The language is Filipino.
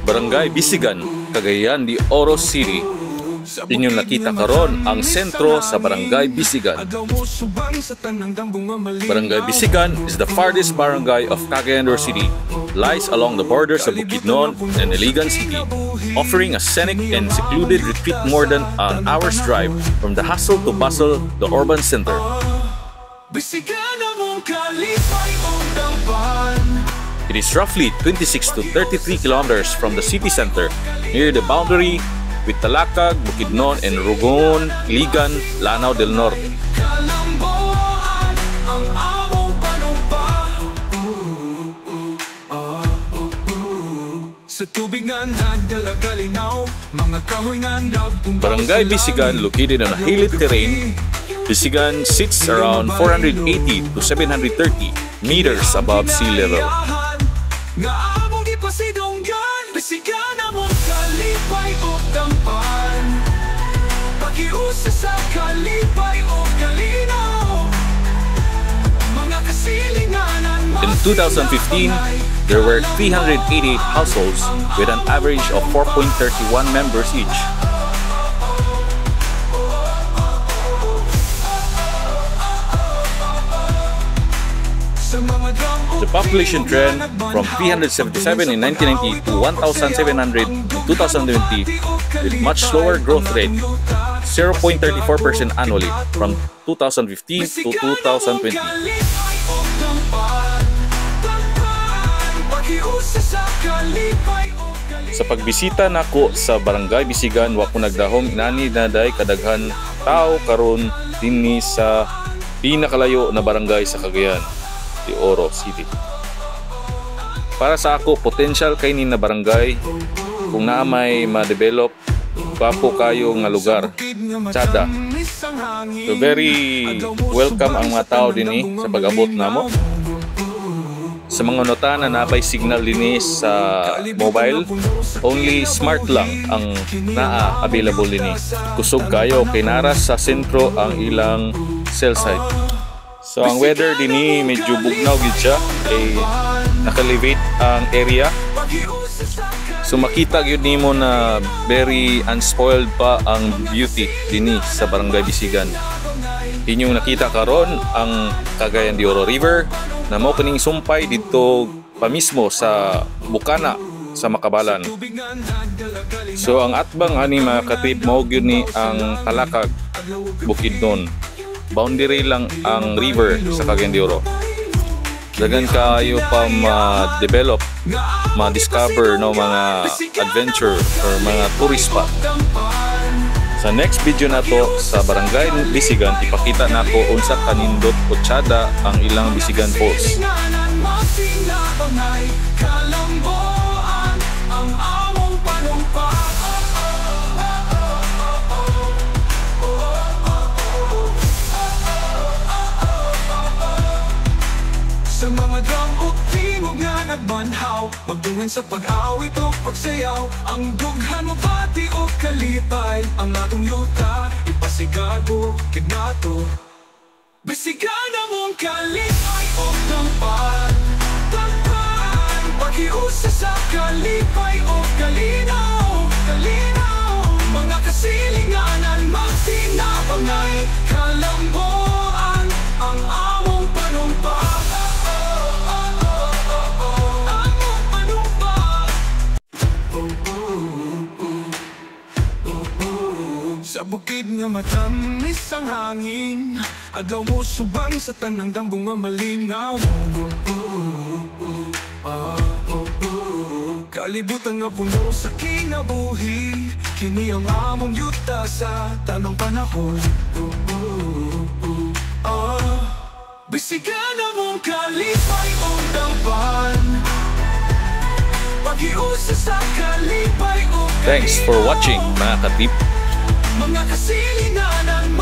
Barangay Bisigan, Cagayan de Oro City. Inyong nakita karon ang sentro sa Barangay Bisigan. Barangay Bisigan is the farthest barangay of Cagayan de Oro City. Lies along the borders of Bukidnon and Iligan City, offering a scenic and secluded retreat more than an hour's drive from the hustle to bustle the urban center. It is roughly 26 to 33 kilometers from the city center, near the boundary with Talakag, Bukidnon, and Rugon, Iligan, Lanao del Norte. Barangay Bisigan, located on a hilly terrain, Bisigan sits around 480 to 730 meters above sea level. In 2015, there were 388 households with an average of 4.31 members each. The population trend from 377 in 1990 to 1,700 in 2020 with much slower growth rate, 0.34% annually from 2015 to 2020. Sa pagbisita nako sa Barangay Bisigan, wa ko nagdahom inani na day kadaghan tao karon dinhi sa pinakalayo na barangay sa Cagayan de Oro City. Para sa ako, potential kay ni na barangay kung naa may ma-develop papo kayo nga lugar. Tsada. So very welcome ang mga tao dinhi sa pag-abot namo. Sa mga nota na napay signal dinhi sa mobile, only smart lang ang naa available dinhi. Kusog kayo kay naras sa sentro ang ilang cell site. So ang weather dinhi medyo bugnaw gid siya, naka-elevate ang area. So makita gyud nimo na very unspoiled pa ang beauty dinhi sa Barangay Bisigan. Inyong nakita karon ang Cagayan de Oro River na mao kining sumpay dito pa mismo sa Bukana sa Makabalan. So ang atbang ani mga katrip mao gyud ni ang Talakag, Bukidnon. Boundary lang ang river sa Cagayan de Oro. Dagan kayo pa ma-develop, ma-discover no mga adventure or mga tourist spot. Sa next video na to sa Barangay Bisigan, ipakita nako unsa kanindot o tsada ang ilang Bisigan Falls. Sa mga drum o timog nga nagbanhaw, magdungan sa pag-awit o pagsayaw, ang dughan mo pati o kalipay, ang atong yuta, ipasigado, kidnato. Bisigan na mong kalipay o tampan, tampan, pakiusa sa kalipay o kalinaw, kalinaw, mga kasilinganan, magtinapangay, kalamboan, ang among panumpa. Sa bukid nga matamis ang hangin, adlaw mo subang sa tanang dambong nga malinaw. Kalibutan nga puno sa kinabuhi, kini ang among yuta sa tanang panahon. Bisigan na mong kalipay o dampan, pag-iusa sa kalipay o kalinaw. Thanks for watching mga katip. Mga kasilinganan